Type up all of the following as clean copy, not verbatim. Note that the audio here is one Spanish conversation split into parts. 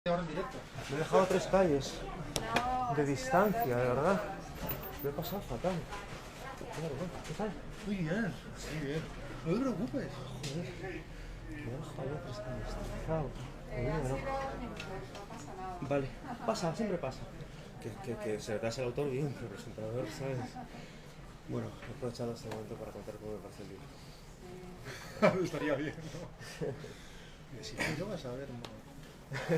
Ahora en directo. Me he dejado 3 calles de distancia, de verdad. Me he pasado fatal. ¿Qué tal? Muy bien, muy bien. No te preocupes. Joder, me he dejado 3 calles. Trazado. Han sido minutos, no pasa nada. Vale, pasa, siempre pasa. Que se retrasa el autor bien, pero el presentador, ¿sabes? Bueno, he aprovechado este momento para contar cómo me parece el libro. Estaría bien, ¿no? Si tú lo vas a ver, ¿no?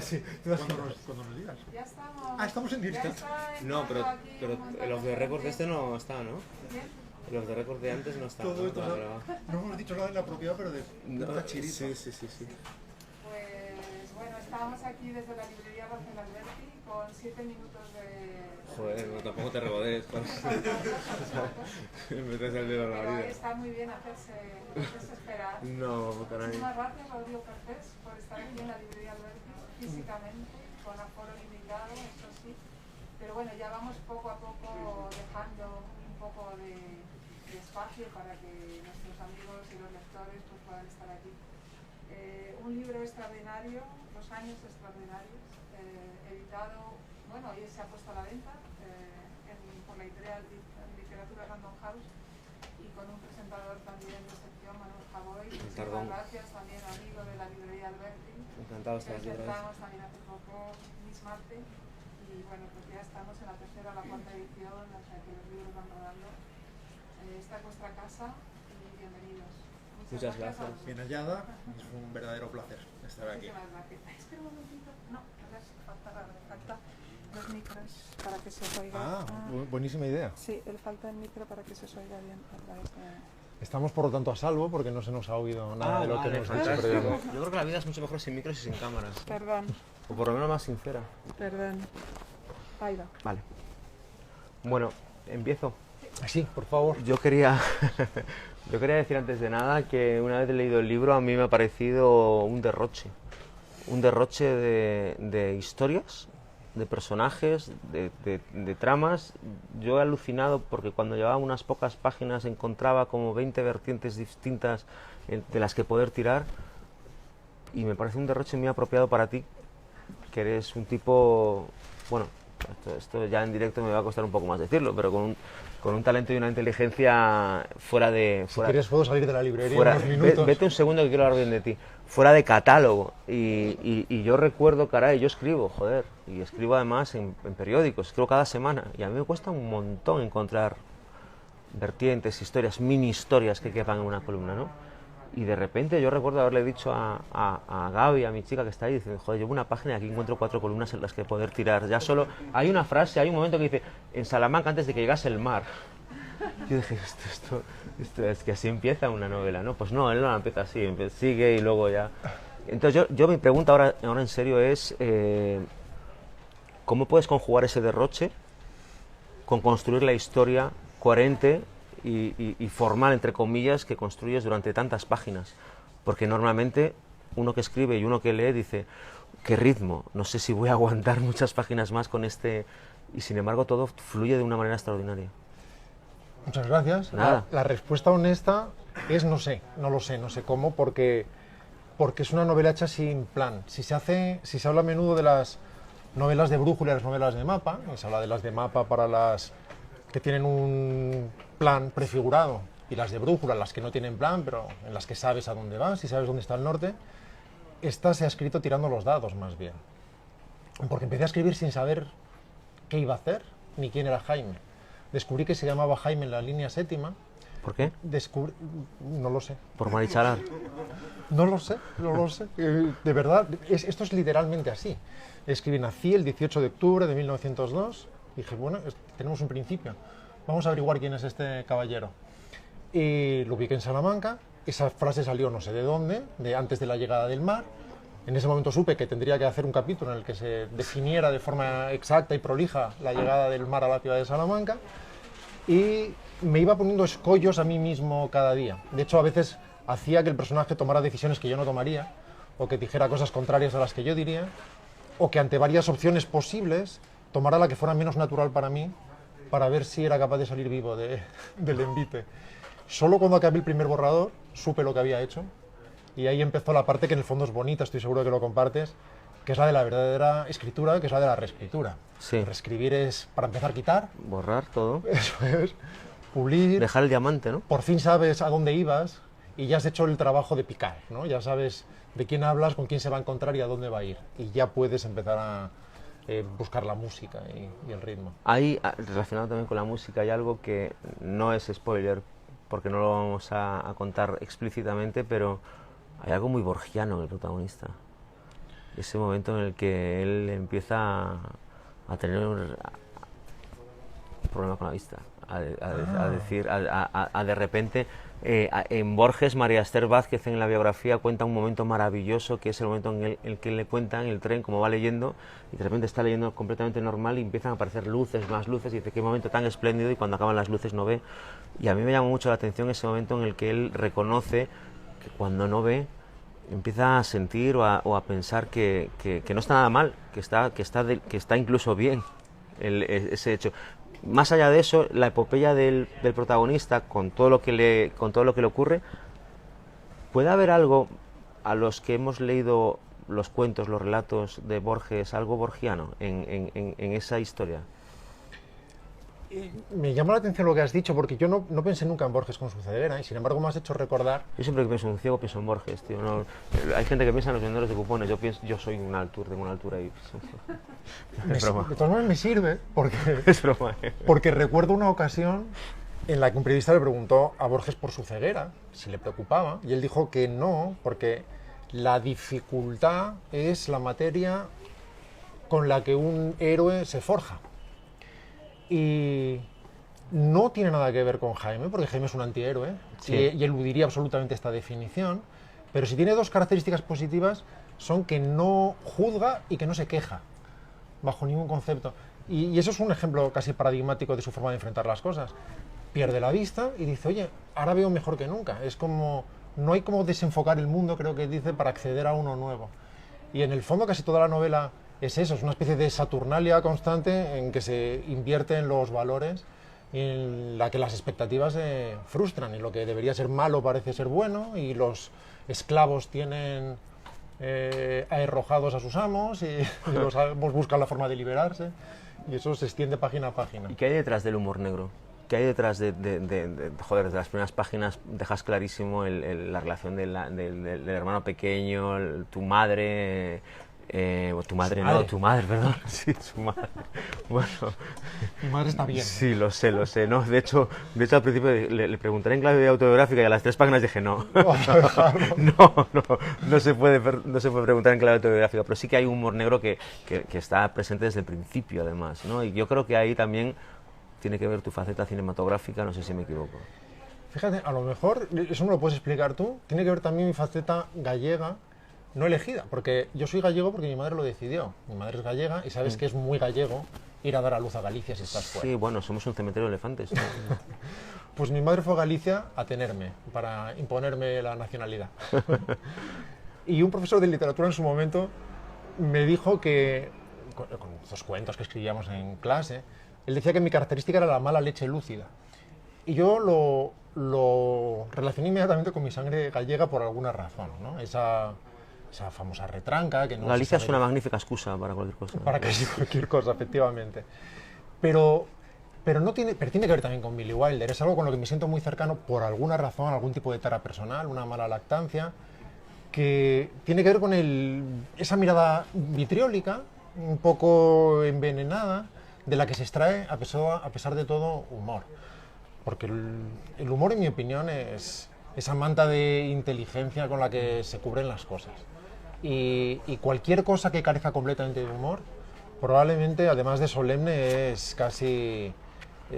Sí, Cuando nos digas. Ya estamos. Ah, estamos en directo. Ya está no, pero entrando aquí un montón el off de the record de gente. este no está, ¿no? Bien. El off the record de antes no está. Todo ¿no? esto, no hemos dicho nada inapropiado, pero de una chirita. Sí. Pues bueno, estábamos aquí desde la librería Rafael Alberti con 7 minutos de. Joder, no, tampoco te rebodes. Me metes el dedo en la Pero ahí vida. está muy bien hacerse esperar. No, caray. Muchísimas gracias, Rodrigo Cortés, por estar aquí en la librería Alberti físicamente, con aforo limitado, eso sí. Pero bueno, ya vamos poco a poco dejando un poco de espacio para que nuestros amigos y los lectores pues, puedan estar aquí. Un libro extraordinario, Los años extraordinarios, editado, bueno, hoy se ha puesto a la venta por la editorial Literatura Random House y con un presentador también de sección, Manuel Javoy. Muchas gracias, también amigo de la librería Alberti. Encantado de estar aquí otra vez. Presentamos también hace poco Miss Marte y bueno, pues ya estamos en la tercera o la cuarta edición, o sea que los libros van rodando. Esta es vuestra casa y bienvenidos. Muchas gracias. Bien hallada, es un verdadero placer estar aquí. Muchísimas gracias. Espera un momentito. No, falta los micros para que se os oiga. Buenísima idea. Sí, falta el micro para que se os oiga bien a través de... Estamos por lo tanto a salvo porque no se nos ha oído nada de lo que hemos dicho. fantástico. Pero Yo creo que la vida es mucho mejor sin micros y sin cámaras. Perdón, O por lo menos más sincera. perdón. Ahí va. Vale. Bueno, empiezo. sí, por favor. Yo quería decir antes de nada que una vez leído el libro a mí me ha parecido un derroche. Un derroche de historias, de personajes, de tramas. Yo he alucinado porque cuando llevaba unas pocas páginas encontraba como 20 vertientes distintas de las que poder tirar y me parece un derroche muy apropiado para ti, que eres un tipo, bueno, esto ya en directo me va a costar un poco más decirlo, pero con un talento y una inteligencia fuera de... Si quieres puedo salir de la librería fuera, unos minutos. vete un segundo que quiero hablar bien de ti. Fuera de catálogo. Y yo recuerdo, caray, yo escribo, joder, y escribo además en periódicos, escribo cada semana, y a mí me cuesta un montón encontrar vertientes, historias, mini historias que quepan en una columna, ¿no? Y de repente yo recuerdo haberle dicho a Gaby, a mi chica que está ahí, diciendo, joder, llevo una página y aquí encuentro 4 columnas en las que poder tirar. Ya solo hay una frase, hay un momento que dice, en Salamanca antes de que llegase el mar. Yo dije, esto es que así empieza una novela, ¿no? Pues no, él no la empieza así, sigue y luego ya... Entonces yo mi pregunta ahora en serio es, ¿cómo puedes conjugar ese derroche con construir la historia coherente y formal, entre comillas, que construyes durante tantas páginas? Porque normalmente uno que escribe y uno que lee dice, qué ritmo, no sé si voy a aguantar muchas páginas más con este... Y sin embargo todo fluye de una manera extraordinaria. Muchas gracias. Nada. La respuesta honesta es no sé cómo, porque es una novela hecha sin plan. Si se habla a menudo de las novelas de brújula y las novelas de mapa, y se habla de las de mapa para las que tienen un plan prefigurado, y las de brújula, las que no tienen plan, pero en las que sabes a dónde vas y sabes dónde está el norte, esta se ha escrito tirando los dados más bien. Porque empecé a escribir sin saber qué iba a hacer, ni quién era Jaime. Descubrí que se llamaba Jaime en la línea séptima. ¿Por qué? No lo sé. Por Marichalar. No lo sé. De verdad, esto es literalmente así. Escribí, nací el 18 de octubre de 1902. Dije, bueno, tenemos un principio. Vamos a averiguar quién es este caballero. Y lo ubiqué en Salamanca. Esa frase salió no sé de dónde, antes de la llegada del mar. En ese momento supe que tendría que hacer un capítulo en el que se definiera de forma exacta y prolija la llegada del mar a la ciudad de Salamanca. Y me iba poniendo escollos a mí mismo cada día. De hecho, a veces hacía que el personaje tomara decisiones que yo no tomaría, o que dijera cosas contrarias a las que yo diría, o que ante varias opciones posibles tomara la que fuera menos natural para mí, para ver si era capaz de salir vivo del envite. Solo cuando acabé el primer borrador supe lo que había hecho, y ahí empezó la parte que en el fondo es bonita, estoy seguro de que lo compartes, que es la de la verdadera escritura, que es la de la reescritura. Sí. Reescribir es, para empezar, quitar, Borrar todo. eso es, pulir, Dejar el diamante, ¿no? por fin sabes a dónde ibas y ya has hecho el trabajo de picar, ¿no? Ya sabes de quién hablas, con quién se va a encontrar y a dónde va a ir. Y ya puedes empezar a buscar la música y el ritmo. Ahí, relacionado también con la música, hay algo que no es spoiler, porque no lo vamos a contar explícitamente, pero hay algo muy borgiano en el protagonista. Ese momento en el que él empieza a tener un problema con la vista, a decir, de repente, en Borges, María Esther Vázquez en la biografía cuenta un momento maravilloso, que es el momento en el que le cuentan en el tren como va leyendo, y de repente está leyendo completamente normal y empiezan a aparecer luces, más luces, y dice, qué momento tan espléndido, y cuando acaban las luces no ve. Y a mí me llama mucho la atención ese momento en el que él reconoce que cuando no ve, empieza a sentir o a pensar que no está nada mal, que está incluso bien ese hecho. Más allá de eso, la epopeya del protagonista, con todo lo que le ocurre, ¿puede haber algo, a los que hemos leído los cuentos, los relatos de Borges, algo borgiano en esa historia? Me llama la atención lo que has dicho, porque yo no pensé nunca en Borges con su ceguera, y sin embargo me has hecho recordar... Yo siempre que pienso en un ciego pienso en Borges, tío. No, hay gente que piensa en los vendedores de cupones, yo soy una altura, tengo una altura y... Es broma. De todas maneras me sirve, porque, Es broma. porque recuerdo una ocasión en la que un periodista le preguntó a Borges por su ceguera, si le preocupaba, y él dijo que no, porque la dificultad es la materia con la que un héroe se forja. Y no tiene nada que ver con Jaime, porque Jaime es un antihéroe, Sí. y eludiría absolutamente esta definición, pero si tiene dos características positivas, son que no juzga y que no se queja, bajo ningún concepto. Y eso es un ejemplo casi paradigmático de su forma de enfrentar las cosas. Pierde la vista y dice, oye, ahora veo mejor que nunca. Es como, no hay como desenfocar el mundo, creo que dice, para acceder a uno nuevo. Y en el fondo casi toda la novela es eso, es una especie de Saturnalia constante en que se invierten los valores y en la que las expectativas se frustran y lo que debería ser malo parece ser bueno y los esclavos tienen aherrojados a sus amos y los amos buscan la forma de liberarse y eso se extiende página a página. ¿Y qué hay detrás del humor negro? ¿Qué hay detrás joder, de las primeras páginas dejas clarísimo la relación del hermano pequeño, tu madre... tu madre no, tu madre, perdón. Sí, su madre. Bueno, Mi madre está bien. sí, lo sé, ¿no? De hecho al principio le preguntaré en clave autobiográfica y a las 3 páginas dije no. Vamos a dejarlo. No se puede preguntar en clave autobiográfica, pero sí que hay un humor negro que está presente desde el principio, además, ¿no? Y yo creo que ahí también tiene que ver tu faceta cinematográfica, no sé si me equivoco. Fíjate, a lo mejor, eso no lo puedes explicar tú, tiene que ver también mi faceta gallega, no elegida, porque yo soy gallego porque mi madre lo decidió. Mi madre es gallega y sabes que es muy gallego ir a dar a luz a Galicia si estás fuera. Sí, bueno, somos un cementerio de elefantes, ¿no? Pues mi madre fue a Galicia a tenerme, para imponerme la nacionalidad. Y un profesor de literatura en su momento me dijo que, con estos cuentos que escribíamos en clase, él decía que mi característica era la mala leche lúcida. Y yo lo relacioné inmediatamente con mi sangre gallega por alguna razón, ¿no? Esa famosa retranca que no Galicia se es sabe una magnífica excusa para cualquier cosa. para casi cualquier cosa, efectivamente. Pero tiene que ver también con Billy Wilder. Es algo con lo que me siento muy cercano por alguna razón, algún tipo de tara personal, una mala lactancia, que tiene que ver con esa mirada vitriólica, un poco envenenada, de la que se extrae, a pesar de todo, humor. Porque el humor, en mi opinión, es esa manta de inteligencia con la que se cubren las cosas. Y cualquier cosa que carezca completamente de humor, probablemente, además de solemne, es casi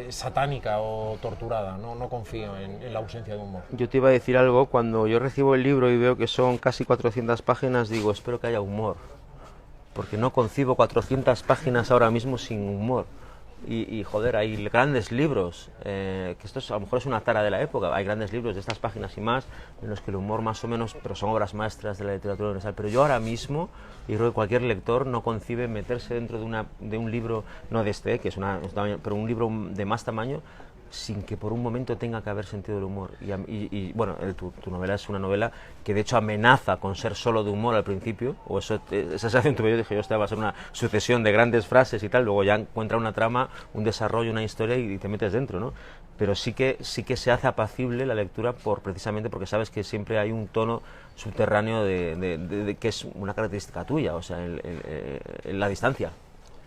satánica o torturada. No confío en la ausencia de humor. Yo te iba a decir algo, cuando yo recibo el libro y veo que son casi 400 páginas, digo, espero que haya humor. Porque no concibo 400 páginas ahora mismo sin humor. Y joder, hay grandes libros, que esto a lo mejor es una tara de la época, hay grandes libros de estas páginas y más, en los que el humor más o menos, pero son obras maestras de la literatura universal. Pero yo ahora mismo, y creo que cualquier lector no concibe meterse dentro de un libro, no de este, que es pero un libro de más tamaño, sin que por un momento tenga que haber sentido del humor. Bueno, tu novela es una novela que de hecho amenaza con ser solo de humor al principio, o esa sensación tuve yo, dije yo, esta va a ser una sucesión de grandes frases y tal, luego ya encuentra una trama, un desarrollo, una historia y te metes dentro, ¿no? Pero sí que se hace apacible la lectura precisamente porque sabes que siempre hay un tono subterráneo que es una característica tuya, o sea, la distancia.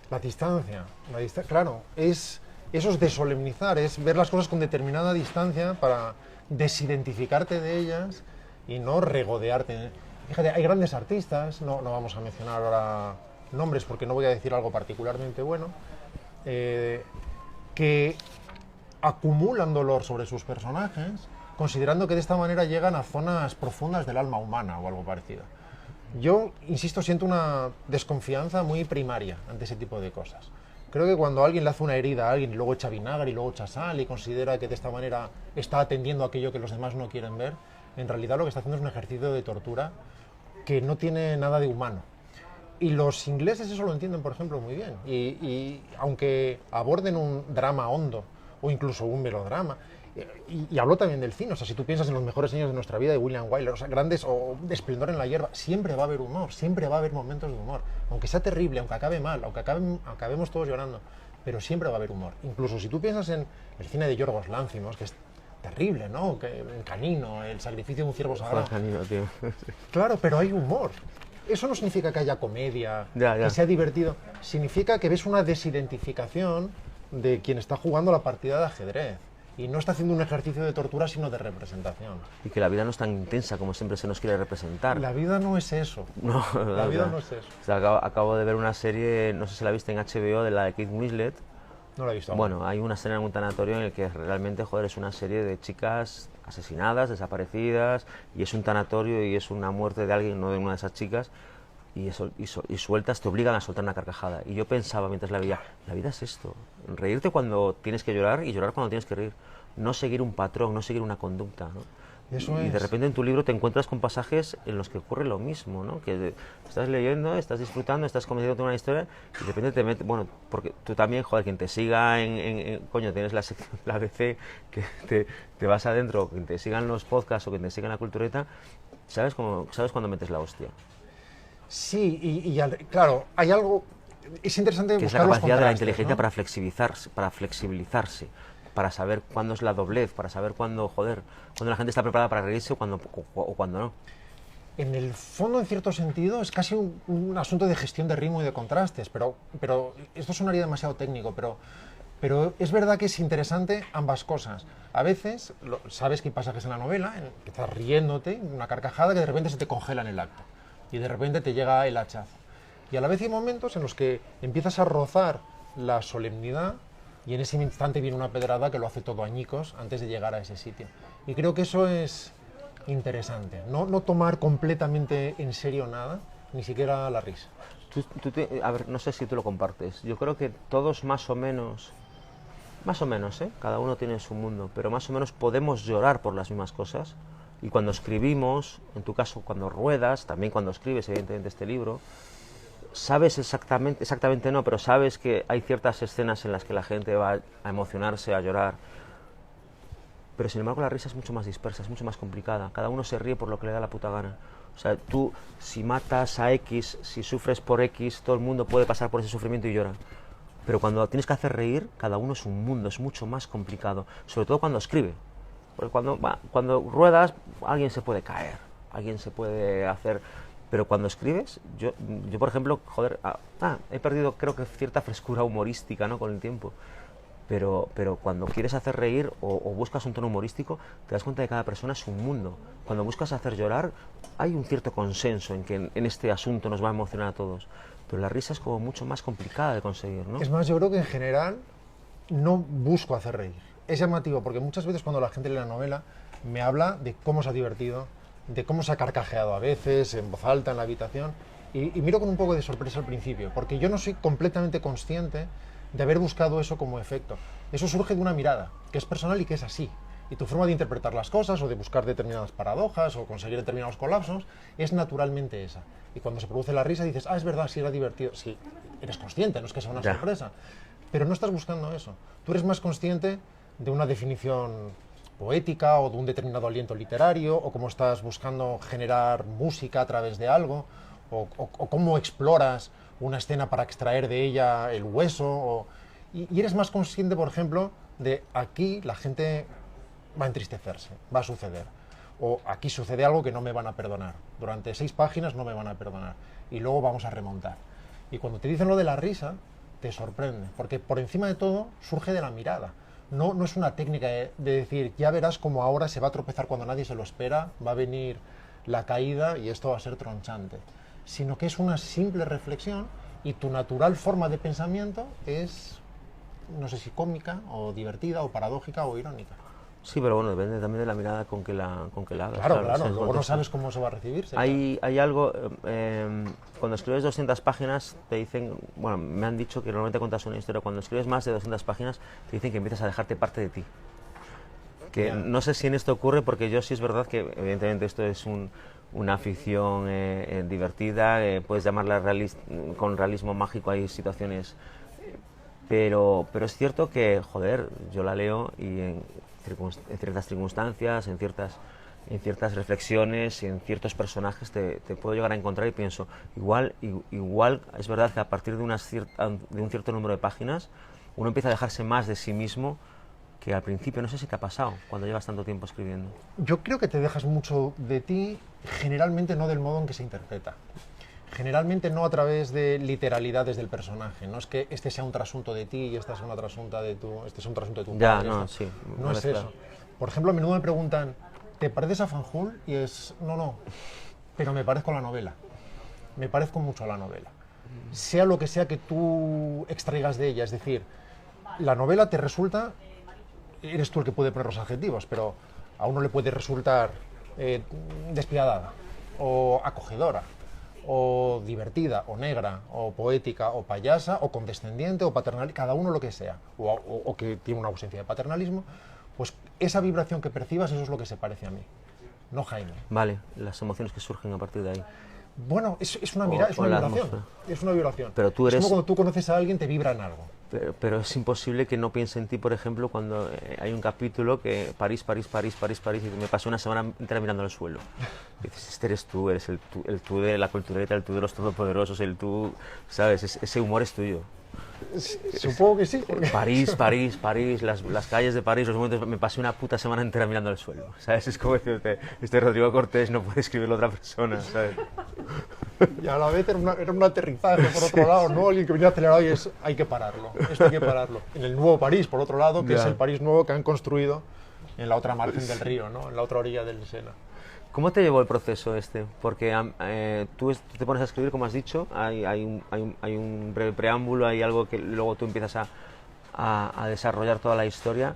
La distancia, claro, eso es desolemnizar, es ver las cosas con determinada distancia para desidentificarte de ellas y no regodearte. Fíjate, hay grandes artistas, no vamos a mencionar ahora nombres porque no voy a decir algo particularmente bueno, que acumulan dolor sobre sus personajes, considerando que de esta manera llegan a zonas profundas del alma humana o algo parecido. Yo, insisto, siento una desconfianza muy primaria ante ese tipo de cosas. Creo que cuando alguien le hace una herida a alguien y luego echa vinagre y luego echa sal y considera que de esta manera está atendiendo a aquello que los demás no quieren ver, en realidad lo que está haciendo es un ejercicio de tortura que no tiene nada de humano. Y los ingleses eso lo entienden, por ejemplo, muy bien. Y aunque aborden un drama hondo o incluso un melodrama, y habló también del cine, o sea, si tú piensas en los mejores años de nuestra vida de William Wyler, o sea, grandes, o Esplendor en la hierba, siempre va a haber humor, siempre va a haber momentos de humor, aunque sea terrible, aunque acabe mal, aunque acabemos todos llorando, pero siempre va a haber humor. Incluso si tú piensas en el cine de Yorgos Lanthimos, que es terrible, ¿no? Que en Canino, el sacrificio de un ciervo sagrado. Canino, tío. Claro, pero hay humor. Eso no significa que haya comedia, Ya. que sea divertido, significa que ves una desidentificación de quien está jugando la partida de ajedrez. Y no está haciendo un ejercicio de tortura, sino de representación. Y que la vida no es tan intensa como siempre se nos quiere representar. La vida no es eso. No, la vida no es eso. O sea, acabo de ver una serie, no sé si la viste en HBO, de la de Kate Winslet. No la he visto aún. Bueno, hay una escena en un tanatorio en el que realmente, joder, es una serie de chicas asesinadas, desaparecidas, y es un tanatorio y es una muerte de alguien, no de una de esas chicas, y sueltas, te obligan a soltar una carcajada. Y yo pensaba mientras la veía, la vida es esto, reírte cuando tienes que llorar y llorar cuando tienes que reír, no seguir un patrón, no seguir una conducta, ¿no? Y de repente en tu libro te encuentras con pasajes en los que ocurre lo mismo, ¿no? Que estás leyendo, estás disfrutando, estás convencido de una historia y de repente te metes, bueno, porque tú también, joder, quien te siga coño, tienes la sección de la ABC, que te vas adentro, quien te sigan los podcasts o quien te siga en la cultureta, sabes cuándo metes la hostia. Sí, claro, hay algo, es interesante que es buscar la los capacidad de la contrastes, inteligencia, ¿no? para flexibilizarse, para saber cuándo es la doblez, para saber cuándo la gente está preparada para reírse o cuando no. En el fondo, en cierto sentido, es casi un asunto de gestión de ritmo y de contrastes, pero esto sonaría demasiado técnico, pero es verdad que es interesante ambas cosas. A veces, sabes que hay pasajes en la novela en que estás riéndote, una carcajada que de repente se te congela en el acto y de repente te llega el hachazo. Y a la vez hay momentos en los que empiezas a rozar la solemnidad y en ese instante viene una pedrada que lo hace todo añicos antes de llegar a ese sitio. Y creo que eso es interesante, no tomar completamente en serio nada, ni siquiera la risa. A ver, no sé si tú lo compartes. Yo creo que todos más o menos, cada uno tiene su mundo, pero más o menos podemos llorar por las mismas cosas. Y cuando escribimos, en tu caso cuando ruedas, también cuando escribes evidentemente este libro, sabes exactamente no, pero sabes que hay ciertas escenas en las que la gente va a emocionarse, a llorar. Pero sin embargo la risa es mucho más dispersa, es mucho más complicada. Cada uno se ríe por lo que le da la puta gana. O sea, tú, si matas a X, si sufres por X, todo el mundo puede pasar por ese sufrimiento y llora. Pero cuando tienes que hacer reír, cada uno es un mundo, es mucho más complicado. Sobre todo cuando escribe. Porque cuando ruedas, alguien se puede caer, alguien se puede hacer... Pero cuando escribes, yo por ejemplo, joder, he perdido creo que cierta frescura humorística, ¿no?, con el tiempo. Pero cuando quieres hacer reír o buscas un tono humorístico, te das cuenta de que cada persona es un mundo. Cuando buscas hacer llorar, hay un cierto consenso en que en este asunto nos va a emocionar a todos. Pero la risa es como mucho más complicada de conseguir, ¿no? Es más, yo creo que en general no busco hacer reír. Es llamativo porque muchas veces cuando la gente lee la novela me habla de cómo se ha divertido, de cómo se ha carcajeado a veces, en voz alta, en la habitación, y miro con un poco de sorpresa al principio, porque yo no soy completamente consciente de haber buscado eso como efecto. Eso surge de una mirada, que es personal y que es así. Y tu forma de interpretar las cosas, o de buscar determinadas paradojas, o conseguir determinados colapsos, es naturalmente esa. Y cuando se produce la risa dices, es verdad, sí era divertido. Sí, eres consciente, no es que sea una sorpresa. Pero no estás buscando eso. Tú eres más consciente de una definición poética o de un determinado aliento literario, o cómo estás buscando generar música a través de algo, o cómo exploras una escena para extraer de ella el hueso, y eres más consciente, por ejemplo, de aquí la gente va a entristecerse, va a suceder, o aquí sucede algo que no me van a perdonar, durante 6 páginas no me van a perdonar, y luego vamos a remontar. Y cuando te dicen lo de la risa, te sorprende, porque por encima de todo surge de la mirada. No es una técnica de decir, ya verás como ahora se va a tropezar cuando nadie se lo espera, va a venir la caída y esto va a ser tronchante, sino que es una simple reflexión y tu natural forma de pensamiento es, no sé si cómica o divertida o paradójica o irónica. Sí, pero bueno, depende también de la mirada con que la hagas. Claro, claro, ¿sabes? luego no sabes cómo se va a recibir. Hay algo, cuando escribes 200 páginas te dicen, bueno, me han dicho que normalmente cuentas una historia, cuando escribes más de 200 páginas te dicen que empiezas a dejarte parte de ti. Que Ya. no sé si en esto ocurre, porque yo sí es verdad que evidentemente esto es una ficción divertida, puedes llamarla con realismo mágico, hay situaciones, pero es cierto que, joder, yo la leo y en ciertas circunstancias, en ciertas reflexiones y en ciertos personajes te puedo llegar a encontrar y pienso, igual es verdad que a partir de un cierto número de páginas uno empieza a dejarse más de sí mismo que al principio. No sé si te ha pasado cuando llevas tanto tiempo escribiendo. Yo creo que te dejas mucho de ti, generalmente no del modo en que se interpreta. Generalmente no a través de literalidades del personaje. No es que este sea un trasunto de ti y este sea un trasunto de tu Ya, padre. no, sí. No es eso. Por ejemplo, a menudo me preguntan, ¿te pareces a Fanjul? Y es, no, pero me parezco a la novela. Me parezco mucho a la novela. Sea lo que sea que tú extraigas de ella, es decir, la novela te resulta, eres tú el que puede poner los adjetivos, pero a uno le puede resultar despiadada, o acogedora, o divertida, o negra, o poética, o payasa, o condescendiente, o paternal, cada uno lo que sea, o que tiene una ausencia de paternalismo, pues esa vibración que percibas, eso es lo que se parece a mí, no Jaime. Vale, las emociones que surgen a partir de ahí. Bueno, es una mirada, es una vibración. Es una vibración. Pero tú Es eres... como cuando tú conoces a alguien, te vibra en algo. Pero es imposible que no piense en ti, por ejemplo, cuando hay un capítulo que París, y me pasé una semana entera mirando al suelo. Y dices, este eres tú, eres el tú de la cultureta, el tú de los todopoderosos, el tú, ¿sabes? Ese humor es tuyo. Supongo que sí. Porque... París, las calles de París, los momentos, me pasé una puta semana entera mirando al suelo, ¿sabes? Es como decirte, este Rodrigo Cortés no puede escribirlo otra persona, ¿sabes? Y a la vez era un aterrizaje, por otro lado, ¿no? Alguien que venía acelerado y es, hay que pararlo, esto hay que pararlo. En el nuevo París, por otro lado, que es el París nuevo que han construido en la otra margen del río, ¿no? En la otra orilla del Sena. ¿Cómo te llevó el proceso este? Porque tú te pones a escribir, como has dicho, hay un breve preámbulo, hay algo que luego tú empiezas a desarrollar toda la historia,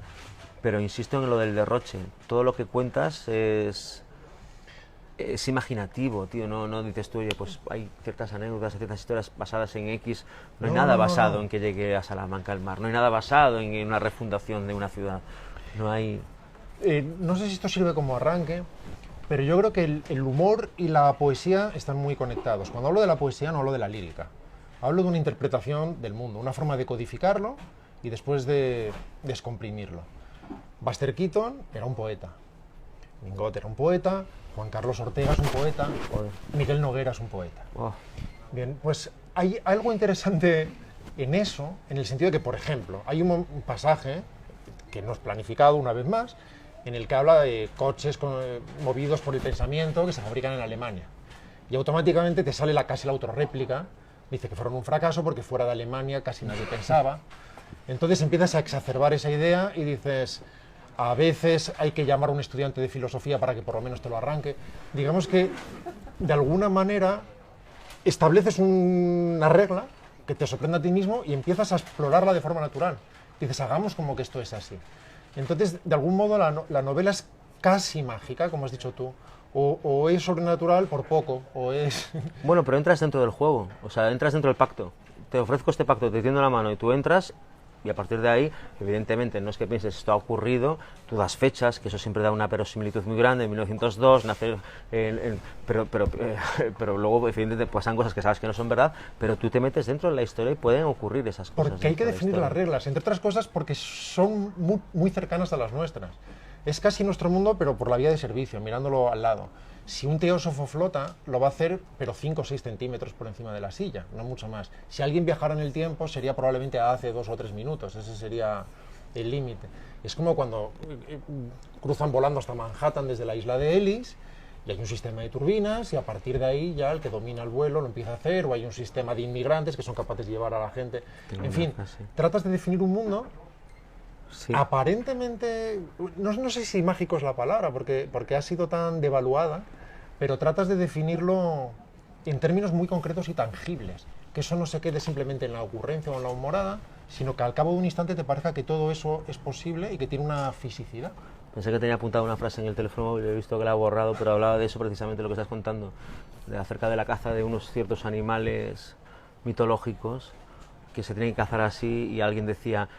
pero insisto en lo del derroche. Todo lo que cuentas es imaginativo, tío. No dices tú, oye, pues hay ciertas anécdotas, ciertas historias basadas en X. No hay nada basado en que llegue a Salamanca al mar. No hay nada basado en una refundación de una ciudad. No hay... no sé si esto sirve como arranque, pero yo creo que el humor y la poesía están muy conectados. Cuando hablo de la poesía no hablo de la lírica. Hablo de una interpretación del mundo, una forma de codificarlo y después de descomprimirlo. Buster Keaton era un poeta. Mingot era un poeta. Juan Carlos Ortega es un poeta. Miguel Noguera es un poeta. Oh. Bien, pues hay algo interesante en eso, en el sentido de que, por ejemplo, hay un pasaje que no es planificado una vez más, en el que habla de coches movidos por el pensamiento que se fabrican en Alemania. Y automáticamente te sale casi la autorréplica, dice que fueron un fracaso porque fuera de Alemania casi nadie pensaba. Entonces empiezas a exacerbar esa idea y dices, a veces hay que llamar a un estudiante de filosofía para que por lo menos te lo arranque. Digamos que, de alguna manera, estableces una regla que te sorprende a ti mismo y empiezas a explorarla de forma natural. Dices, hagamos como que esto es así. Entonces, de algún modo, la novela es casi mágica, como has dicho tú, o es sobrenatural por poco, o es... Bueno, pero entras dentro del juego, o sea, entras dentro del pacto. Te ofrezco este pacto, te tiendo la mano y tú entras y a partir de ahí, evidentemente, no es que pienses esto ha ocurrido, tú das fechas, que eso siempre da una verosimilitud muy grande, en 1902, nace, pero luego, evidentemente, pasan cosas que sabes que no son verdad, pero tú te metes dentro de la historia y pueden ocurrir esas cosas. Porque hay que definir las reglas, entre otras cosas porque son muy cercanas a las nuestras. Es casi nuestro mundo, pero por la vía de servicio, mirándolo al lado. Si un teósofo flota, lo va a hacer, pero 5 o 6 centímetros por encima de la silla, no mucho más. Si alguien viajara en el tiempo, sería probablemente hace 2 o 3 minutos, ese sería el límite. Es como cuando cruzan volando hasta Manhattan desde la isla de Ellis, y hay un sistema de turbinas, y a partir de ahí ya el que domina el vuelo lo empieza a hacer, o hay un sistema de inmigrantes que son capaces de llevar a la gente. En fin, tratas de definir un mundo. Sí. Aparentemente, no sé si mágico es la palabra, porque ha sido tan devaluada, pero tratas de definirlo en términos muy concretos y tangibles, que eso no se quede simplemente en la ocurrencia o en la humorada, sino que al cabo de un instante te parezca que todo eso es posible y que tiene una fisicidad. Pensé que tenía apuntada una frase en el teléfono y he visto que la he borrado, pero hablaba de eso precisamente, lo que estás contando, acerca de la caza de unos ciertos animales mitológicos que se tienen que cazar así, y alguien decía,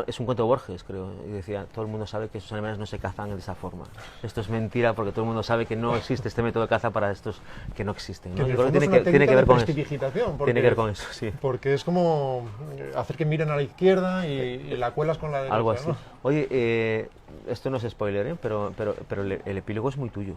es un cuento de Borges, creo, y decía, todo el mundo sabe que esos animales no se cazan de esa forma. Esto es mentira porque todo el mundo sabe que no existe este método de caza para estos que no existen, ¿no? Que tiene que ver con eso. Tiene que ver con eso, sí. Porque es como hacer que miren a la izquierda y la cuelas con la derecha. Algo así. ¿No? Oye, esto no es spoiler, pero el epílogo es muy tuyo.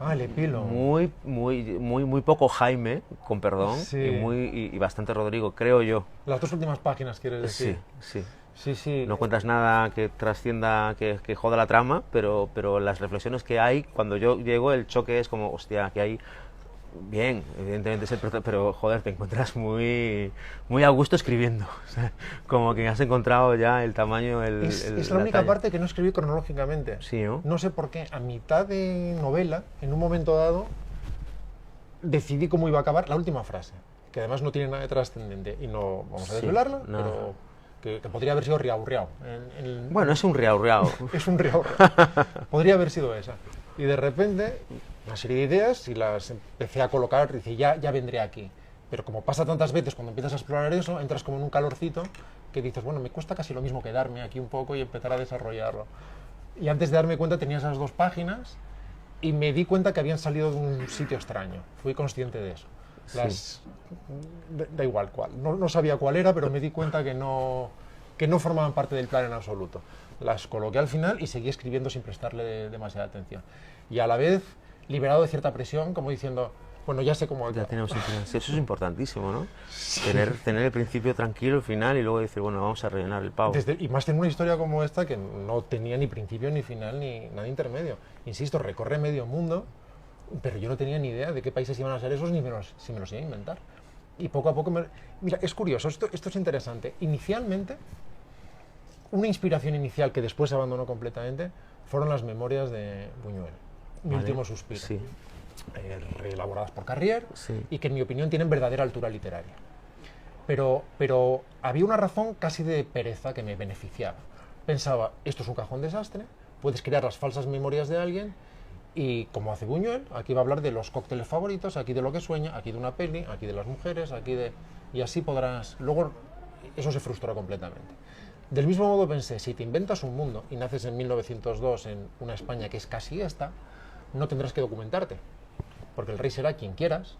Ah, el epílogo. Muy poco Jaime, con perdón, sí. y bastante Rodrigo, creo yo. Las 2 últimas páginas, ¿quieres decir? Sí. No cuentas nada que trascienda, que joda la trama, pero las reflexiones que hay, cuando yo llego, el choque es como, hostia, que hay... Bien, evidentemente es pero joder, te encuentras muy a gusto escribiendo. O sea, como que has encontrado ya el tamaño, es la única parte que no escribí cronológicamente. Sí, ¿no? No sé por qué, a mitad de novela, en un momento dado, decidí cómo iba a acabar la última frase, que además no tiene nada de trascendente, y no vamos a desvelarla, pero que podría haber sido riau. Bueno, es un riau. Es un riau. Podría haber sido esa. Y de repente, una serie de ideas, y las empecé a colocar, y dije, ya vendré aquí. Pero como pasa tantas veces, cuando empiezas a explorar eso, entras como en un calorcito, que dices, bueno, me cuesta casi lo mismo quedarme aquí un poco y empezar a desarrollarlo. Y antes de darme cuenta tenía esas 2 páginas, y me di cuenta que habían salido de un sitio extraño. Fui consciente de eso. Sí. Da igual cuál. No sabía cuál era, pero me di cuenta que no formaban parte del plan en absoluto. Las coloqué al final y seguí escribiendo sin prestarle demasiada atención. Y a la vez, liberado de cierta presión, como diciendo, bueno, ya sé cómo... Ya tenemos el final. Eso es importantísimo, ¿no? Sí. Tener el principio tranquilo, el final, y luego decir, bueno, vamos a rellenar el pavo. Y más en una historia como esta, que no tenía ni principio, ni final, ni nada intermedio. Insisto, recorre medio mundo, pero yo no tenía ni idea de qué países iban a ser esos, ni si me los iba a inventar. Y poco a poco... Mira, es curioso, esto es interesante. Inicialmente, una inspiración inicial que después se abandonó completamente fueron las memorias de Buñuel, Mi último suspiro, sí. Reelaboradas por Carrier, sí. Y que en mi opinión tienen verdadera altura literaria. Pero había una razón casi de pereza que me beneficiaba. Pensaba, esto es un cajón desastre, puedes crear las falsas memorias de alguien, y como hace Buñuel, aquí va a hablar de los cócteles favoritos, aquí de lo que sueña, aquí de una peli, aquí de las mujeres, aquí de... Y así podrás... Luego eso se frustró completamente. Del mismo modo pensé, si te inventas un mundo y naces en 1902 en una España que es casi esta, no tendrás que documentarte, porque el rey será quien quieras,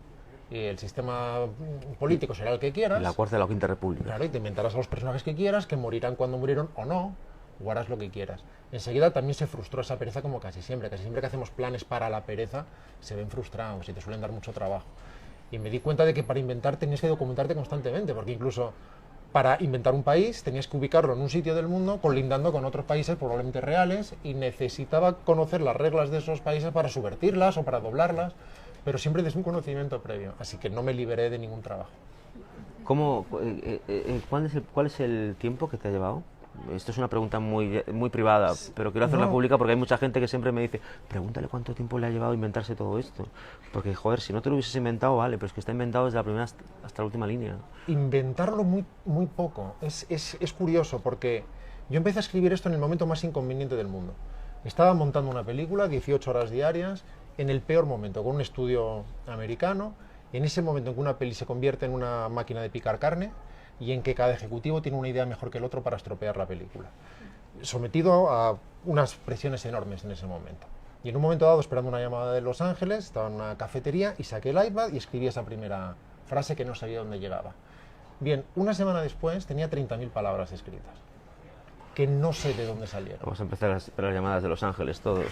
y el sistema político será el que quieras. La Cuarta y la Quinta República. Claro, y te inventarás a los personajes que quieras, que morirán cuando murieron o no, o harás lo que quieras. Enseguida también se frustró esa pereza, como casi siempre que hacemos planes para la pereza, se ven frustrados y te suelen dar mucho trabajo. Y me di cuenta de que para inventar tenías que documentarte constantemente, porque incluso para inventar un país tenías que ubicarlo en un sitio del mundo colindando con otros países probablemente reales, y necesitaba conocer las reglas de esos países para subvertirlas o para doblarlas, pero siempre desde un conocimiento previo, así que no me liberé de ningún trabajo. ¿Cuál es el tiempo que te ha llevado? Esto es una pregunta muy privada, pero quiero hacerla pública porque hay mucha gente que siempre me dice, pregúntale cuánto tiempo le ha llevado inventarse todo esto. Porque, joder, si no te lo hubieses inventado, vale, pero es que está inventado desde la primera hasta la última línea. Inventarlo muy poco. Es curioso porque yo empecé a escribir esto en el momento más inconveniente del mundo. Estaba montando una película, 18 horas diarias, en el peor momento, con un estudio americano. En ese momento en que una peli se convierte en una máquina de picar carne, y en que cada ejecutivo tiene una idea mejor que el otro para estropear la película. Sometido a unas presiones enormes en ese momento. Y en un momento dado, esperando una llamada de Los Ángeles, estaba en una cafetería y saqué el iPad y escribí esa primera frase que no sabía dónde llegaba. Bien, una semana después tenía 30.000 palabras escritas, que no sé de dónde salieron. Vamos a empezar a esperar llamadas de Los Ángeles todos.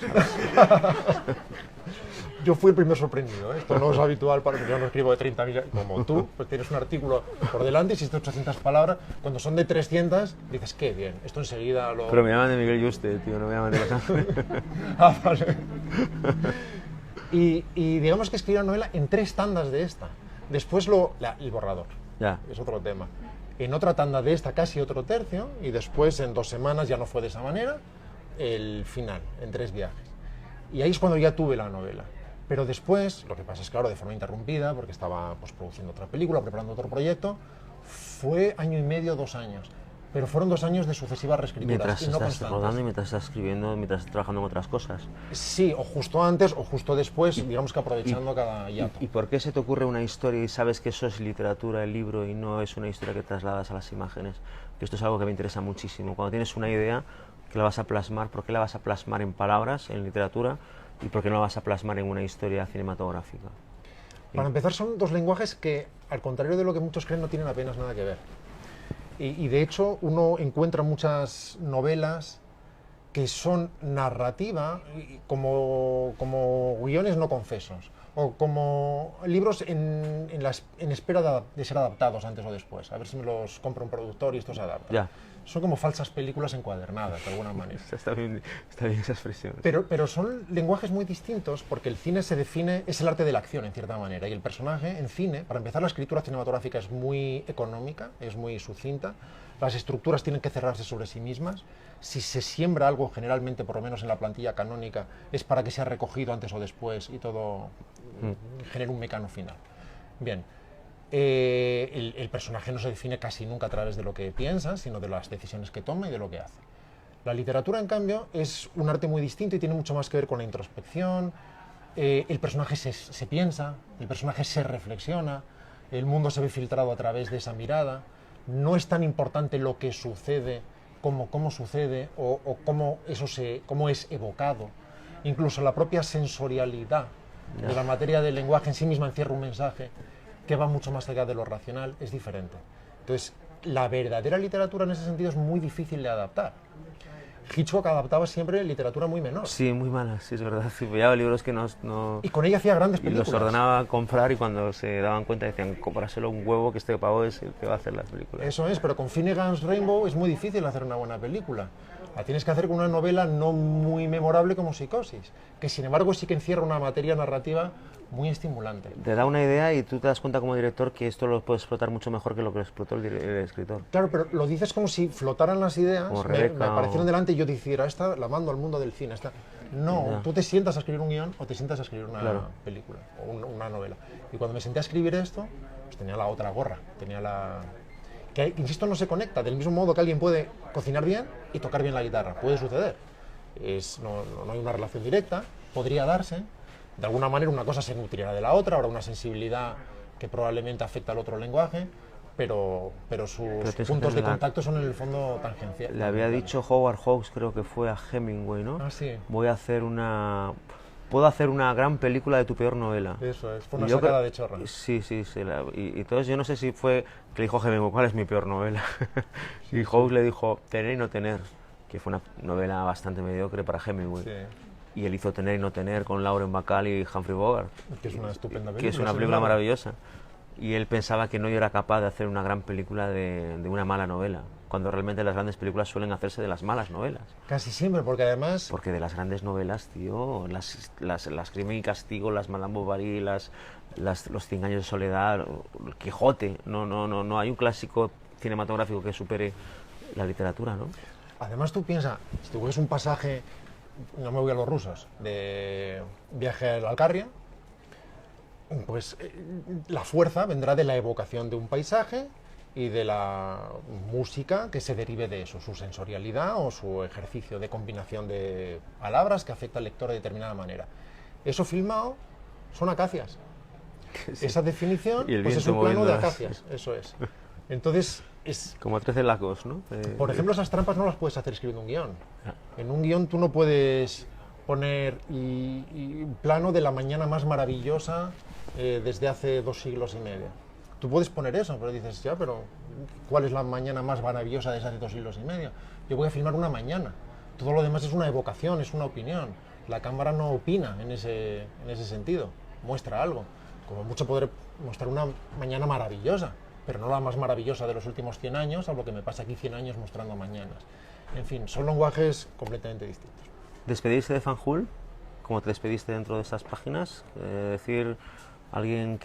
Yo fui el primer sorprendido, ¿eh? Esto no es habitual para que yo no escribo de 30.000, como tú, pues tienes un artículo por delante y si es de 800 palabras, cuando son de 300, dices, qué bien, esto enseguida lo... Pero me llaman de Miguel Yuste, tío, no me llaman de Los Ángeles. Ah, vale. Y digamos que escribí la novela en 3 tandas de esta. Después el borrador, Ya. es otro tema. En otra tanda de esta casi otro tercio, y después en 2 semanas, ya no fue de esa manera, el final, en 3 viajes. Y ahí es cuando ya tuve la novela. Pero después, lo que pasa es claro, de forma interrumpida, porque estaba pues, produciendo otra película, preparando otro proyecto, fue 1 año y medio, 2 años. Pero fueron 2 años de sucesivas reescrituras Mientras y no estás constantes. rodando y mientras estás escribiendo, mientras estás trabajando en otras cosas. Sí, o justo antes o justo después, digamos que aprovechando cada hiato. ¿Y por qué se te ocurre una historia y sabes que eso es literatura, el libro, y no es una historia que trasladas a las imágenes? Que esto es algo que me interesa muchísimo. Cuando tienes una idea que la vas a plasmar, ¿por qué la vas a plasmar en palabras, en literatura, y por qué no la vas a plasmar en una historia cinematográfica? Para empezar, son 2 lenguajes que, al contrario de lo que muchos creen, no tienen apenas nada que ver. Y de hecho, uno encuentra muchas novelas que son narrativa, como guiones no confesos, o como libros en espera de ser adaptados antes o después. A ver si me los compra un productor y esto se adapta. Ya. Son como falsas películas encuadernadas, de alguna manera. Está bien esa expresión. Pero son lenguajes muy distintos porque el cine se define, es el arte de la acción en cierta manera, y el personaje en cine, para empezar, la escritura cinematográfica es muy económica, es muy sucinta, las estructuras tienen que cerrarse sobre sí mismas, si se siembra algo generalmente, por lo menos en la plantilla canónica, es para que sea recogido antes o después y todo genere un mecano final. Bien. El personaje no se define casi nunca a través de lo que piensa, sino de las decisiones que toma y de lo que hace. La literatura, en cambio, es un arte muy distinto y tiene mucho más que ver con la introspección. El personaje se piensa, el personaje se reflexiona, el mundo se ve filtrado a través de esa mirada. No es tan importante lo que sucede como cómo sucede o cómo es evocado. Incluso la propia sensorialidad de la materia del lenguaje en sí misma encierra un mensaje que va mucho más allá de lo racional, es diferente. Entonces, la verdadera literatura en ese sentido es muy difícil de adaptar. Hitchcock adaptaba siempre literatura muy menor. Sí, muy mala, sí, es verdad. Sí, pillaba libros que no... Y con ella hacía grandes Y películas. los ordenaba comprar y cuando se daban cuenta decían, cómpraselo un huevo que este pavo es el que va a hacer las películas. Eso es, pero con Finnegan's Rainbow es muy difícil hacer una buena película. La tienes que hacer con una novela no muy memorable como Psicosis, que sin embargo sí que encierra una materia narrativa muy estimulante. Te da una idea y tú te das cuenta como director que esto lo puedes explotar mucho mejor que lo que explotó el escritor. Claro, pero lo dices como si flotaran las ideas, Como me Rebeca aparecieron o- delante y yo decidiera, esta la mando al mundo del cine. Esta... No, Ya. tú te sientas a escribir un guión o te sientas a escribir una Claro. película o una novela. Y cuando me senté a escribir esto, pues tenía la otra gorra, tenía la... Que, insisto, no se conecta, del mismo modo que alguien puede cocinar bien y tocar bien la guitarra, puede suceder. No hay una relación directa, podría darse, de alguna manera una cosa se nutrirá de la otra, habrá una sensibilidad que probablemente afecta al otro lenguaje, pero sus tienes que puntos de tener la- contacto son en el fondo tangenciales. Le había dicho Howard Hawks, creo que fue a Hemingway, ¿no? Ah, sí. Puedo hacer una gran película de tu peor novela. Eso es, fue una Y yo sacada creo- de chorra. Sí, y entonces yo no sé si fue que le dijo Hemingway, ¿cuál es mi peor novela? Y Hawks le dijo, Tener y no tener, que fue una novela bastante mediocre para Hemingway. Sí, Y él hizo Tener y no tener con Lauren Bacall y Humphrey Bogart, que es una estupenda película. que es una sin película embargo. maravillosa. Y él pensaba que no era capaz de hacer una gran película de una mala novela, cuando realmente las grandes películas suelen hacerse de las malas novelas. Casi siempre, porque además... Porque de las grandes novelas, tío, las Crimen y Castigo, las Madame Bovary, los 100 años de soledad, el Quijote, no hay un clásico cinematográfico que supere la literatura, ¿no? Además tú piensas, si tú ves un pasaje, no me voy a los rusos, de Viaje a la Alcarria, pues la fuerza vendrá de la evocación de un paisaje y de la música que se derive de eso, su sensorialidad o su ejercicio de combinación de palabras que afecta al lector de determinada manera. Eso filmado son acacias. Sí. Esa definición Y el pues es viento un plano de moviendo las- acacias, eso es. Entonces, es, Como 13 lacos, ¿no? por ejemplo, esas trampas no las puedes hacer escribiendo un guión. Ah. En un guión tú no puedes poner un plano de la mañana más maravillosa desde hace 2 siglos y medio. Tú puedes poner eso, pero dices, ya, pero ¿cuál es la mañana más maravillosa desde hace 2 siglos y medio? Yo voy a filmar una mañana. Todo lo demás es una evocación, es una opinión. La cámara no opina en ese sentido, muestra algo. Como mucho podré mostrar una mañana maravillosa, pero no la más maravillosa de los últimos 100 años, a lo que me pasa aquí 100 años mostrando mañanas. En fin, son lenguajes completamente distintos. ¿Despedirse de Fanjul? ¿Cómo te despediste dentro de estas páginas? Decir, alguien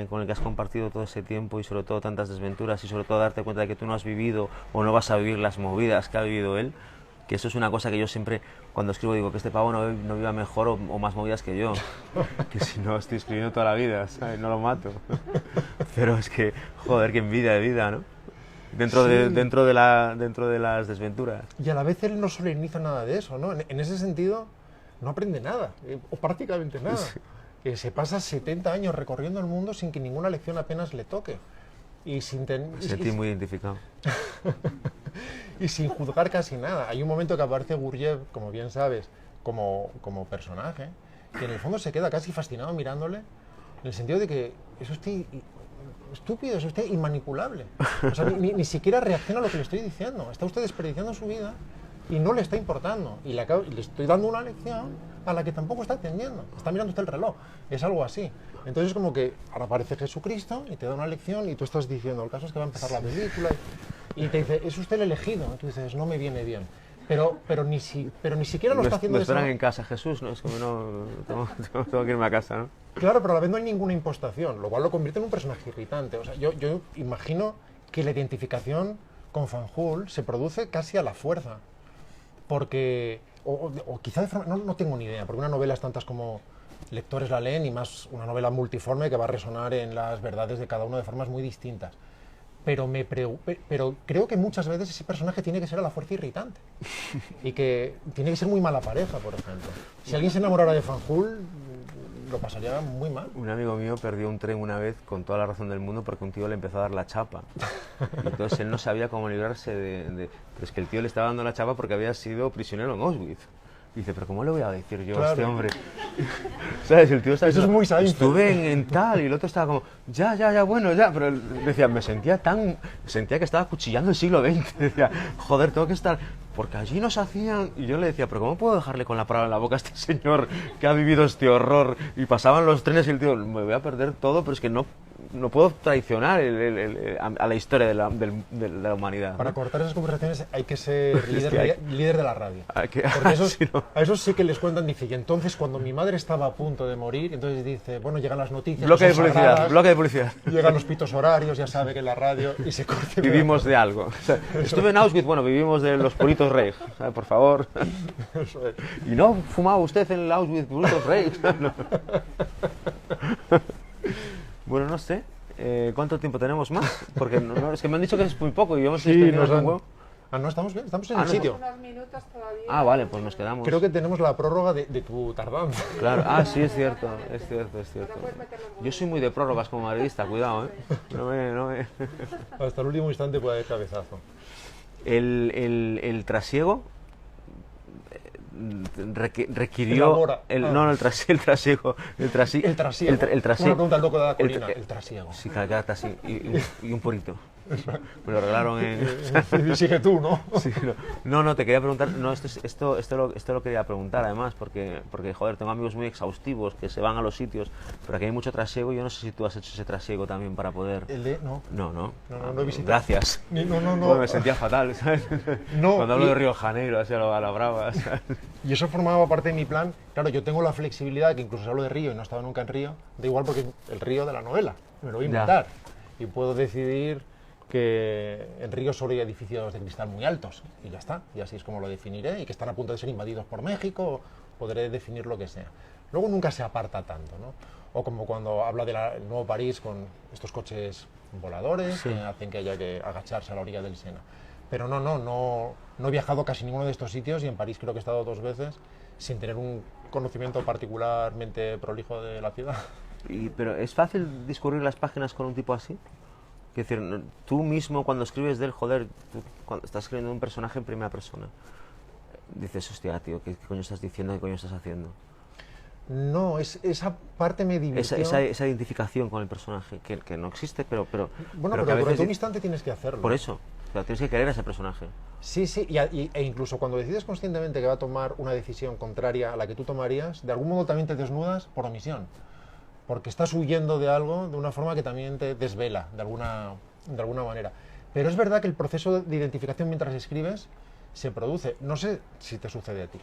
con el que has compartido todo ese tiempo y sobre todo tantas desventuras y sobre todo darte cuenta de que tú no has vivido o no vas a vivir las movidas que ha vivido él, que eso es una cosa que yo siempre cuando escribo digo que este pavo no viva mejor o más movidas que yo, que si no estoy escribiendo toda la vida, ¿sabes? No lo mato. Pero es que, joder, qué envidia de vida, ¿no? Dentro de las desventuras. Y a la vez él no solemniza nada de eso, ¿no? En ese sentido, no aprende nada, o prácticamente nada. Sí. Se pasa 70 años recorriendo el mundo sin que ninguna lección apenas le toque. Y sin Me sentí muy identificado. y sin juzgar casi nada. Hay un momento que aparece Gurdjieff, como bien sabes, como personaje, que en el fondo se queda casi fascinado mirándole, en el sentido de que es usted estúpido, es usted inmanipulable. O sea, ni siquiera reacciona a lo que le estoy diciendo. Está usted desperdiciando su vida y no le está importando. Y le estoy dando una lección a la que tampoco está atendiendo. Está mirando usted el reloj. Es algo así. Entonces es como que ahora aparece Jesucristo y te da una lección y tú estás diciendo, el caso es que va a empezar la película y te dice, es usted el elegido. Y tú dices, no me viene bien. Pero ni siquiera lo está haciendo me de esa esperan manera. en casa, Jesús, ¿no? Es como no... Tengo que irme a casa, ¿no? Claro, pero a la vez no hay ninguna impostación, lo cual lo convierte en un personaje irritante. O sea, yo imagino que la identificación con Fanjul se produce casi a la fuerza. Porque, o quizá de forma, no tengo ni idea, porque una novela es tantas como lectores la leen y más una novela multiforme que va a resonar en las verdades de cada uno de formas muy distintas. Pero creo que muchas veces ese personaje tiene que ser a la fuerza irritante. Y que tiene que ser muy mala pareja, por ejemplo. Si alguien se enamorara de Fanjul, lo pasaría muy mal. Un amigo mío perdió un tren una vez con toda la razón del mundo porque un tío le empezó a dar la chapa. Y entonces él no sabía cómo librarse de... Pero es que el tío le estaba dando la chapa porque había sido prisionero en Auschwitz. Y dice, pero ¿cómo le voy a decir yo a este hombre? ¿Sabes? El tío estaba Eso es muy Seinfeld. Estuve en tal, y el otro estaba como, ya, bueno, ya. Pero él decía, sentía que estaba cuchillando el siglo XX. Decía, joder, tengo que estar... Porque allí nos hacían... Y yo le decía, pero ¿cómo puedo dejarle con la palabra en la boca a este señor que ha vivido este horror? Y pasaban los trenes y el tío, me voy a perder todo, pero es que no puedo traicionar a la historia de la humanidad, ¿no? Para cortar esas conversaciones hay que ser líder de la radio. Porque A esos sí que les cuentan, dice, y entonces cuando mi madre estaba a punto de morir, entonces dice, bueno, llegan las noticias, bloque que de son publicidad, sagradas, bloque de publicidad. llegan los pitos horarios, ya sabe que en la radio, y se corta. Vivimos de algo. O sea, estuve en Auschwitz, bueno, vivimos de los puritos Reich, ¿sabe? Por favor. Eso es. ¿Y no fumaba usted en el Auschwitz puritos Reich? No. Bueno, no sé. ¿Cuánto tiempo tenemos más? Porque es que me han dicho que es muy poco y yo me estoy extendiendo un huevo. Ah, no, estamos bien, estamos en Ah, el no. sitio. Unos minutos todavía. Ah, vale, pues nos quedamos. Creo que tenemos la prórroga de tu tardanza. Claro, sí, es cierto. Ahora puedes meter los Yo soy muy de prórrogas como madridista, cuidado, ¿eh? No me... Hasta el último instante puede haber cabezazo. El trasiego requirió... Elabora. No, el trasiego. El trasiego. El trasiego. Una pregunta al loco de la colina. El trasiego. Sí, cagata, sí. Y un purito. Me lo regalaron en... Sigue tú, ¿no? Sí, no, te quería preguntar, no, esto lo quería preguntar además, porque, joder, tengo amigos muy exhaustivos que se van a los sitios, pero aquí hay mucho trasiego y yo no sé si tú has hecho ese trasiego también para poder... El de... No. No he visitado. Gracias. No. Bueno, me sentía fatal, ¿sabes? No, Cuando hablo de Río de Janeiro, así a la brava, ¿sabes? Y eso formaba parte de mi plan. Claro, yo tengo la flexibilidad, que incluso si hablo de Río y no he estado nunca en Río, da igual porque es el río de la novela, me lo voy a Ya. inventar. Y puedo decidir que en Río solo hay edificios de cristal muy altos, y ya está, y así es como lo definiré, y que están a punto de ser invadidos por México, podré definir lo que sea. Luego nunca se aparta tanto, ¿no? O como cuando habla del nuevo París con estos coches voladores que hacen que haya que agacharse a la orilla del Sena. Pero no he viajado casi ninguno de estos sitios, y en París creo que he estado 2 veces, sin tener un conocimiento particularmente prolijo de la ciudad. Pero ¿es fácil discurrir las páginas con un tipo así? Quiero decir, tú mismo cuando escribes del joder, tú, cuando estás escribiendo un personaje en primera persona, dices, hostia, tío, ¿qué coño estás diciendo? ¿Qué coño estás haciendo? No, esa parte me divirtió. Esa identificación con el personaje, que no existe, pero Bueno, que pero a veces durante un instante tienes que hacerlo. Por eso, o sea, tienes que querer a ese personaje. Sí, sí, e incluso cuando decides conscientemente que va a tomar una decisión contraria a la que tú tomarías, de algún modo también te desnudas por omisión. Porque estás huyendo de algo de una forma que también te desvela, de alguna manera. Pero es verdad que el proceso de identificación mientras escribes se produce. No sé si te sucede a ti,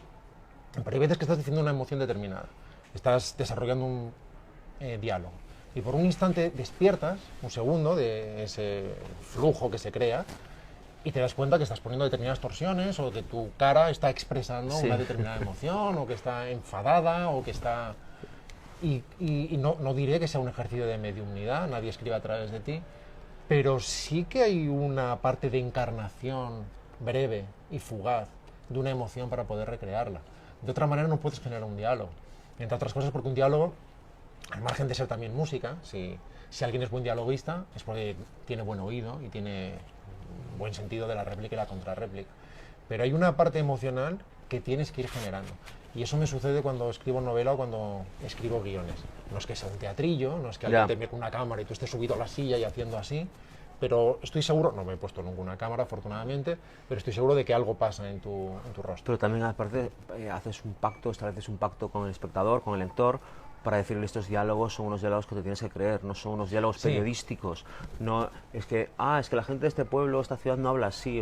pero hay veces que estás diciendo una emoción determinada. Estás desarrollando un diálogo. Y por un instante despiertas, un segundo, de ese flujo que se crea, y te das cuenta que estás poniendo determinadas torsiones, o que tu cara está expresando Sí. una determinada emoción, o que está enfadada, o que está... Y no diré que sea un ejercicio de mediumnidad, nadie escribe a través de ti, pero sí que hay una parte de encarnación breve y fugaz de una emoción para poder recrearla. De otra manera no puedes generar un diálogo. Entre otras cosas porque un diálogo, al margen de ser también música, si alguien es buen dialoguista es porque tiene buen oído y tiene buen sentido de la réplica y la contrarréplica. Pero hay una parte emocional que tienes que ir generando. Y eso me sucede cuando escribo novela o cuando escribo guiones. No es que sea un teatrillo, no es que alguien te mire con una cámara y tú estés subido a la silla y haciendo así, pero estoy seguro, no me he puesto nunca una cámara afortunadamente, pero estoy seguro de que algo pasa en tu rostro. Pero también aparte haces un pacto, estableces un pacto con el espectador, con el lector, para decirle estos diálogos son unos diálogos que te tienes que creer, no son unos diálogos Sí. periodísticos. No es que la gente de este pueblo, esta ciudad no habla así,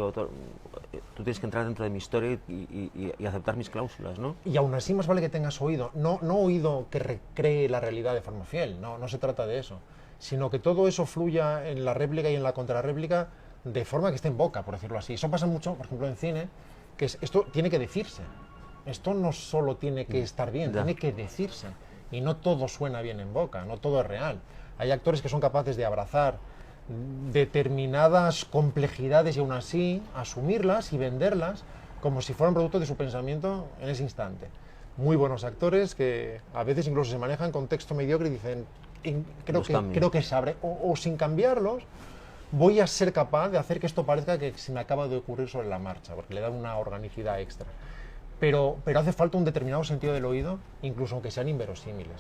tú tienes que entrar dentro de mi historia y aceptar mis cláusulas, ¿no? Y aún así más vale que tengas oído, no oído que recree la realidad de forma fiel, no se trata de eso, sino que todo eso fluya en la réplica y en la contrarréplica de forma que esté en boca, por decirlo así. Eso pasa mucho, por ejemplo, en cine, que esto tiene que decirse. Esto no solo tiene que estar bien, Ya. tiene que decirse. Y no todo suena bien en boca, no todo es real. Hay actores que son capaces de abrazar determinadas complejidades y aún así asumirlas y venderlas como si fueran producto de su pensamiento en ese instante. Muy buenos actores que a veces incluso se manejan con texto mediocre y dicen, creo que sabré, o sin cambiarlos, voy a ser capaz de hacer que esto parezca que se me acaba de ocurrir sobre la marcha, porque le da una organicidad extra. Pero hace falta un determinado sentido del oído, incluso aunque sean inverosímiles.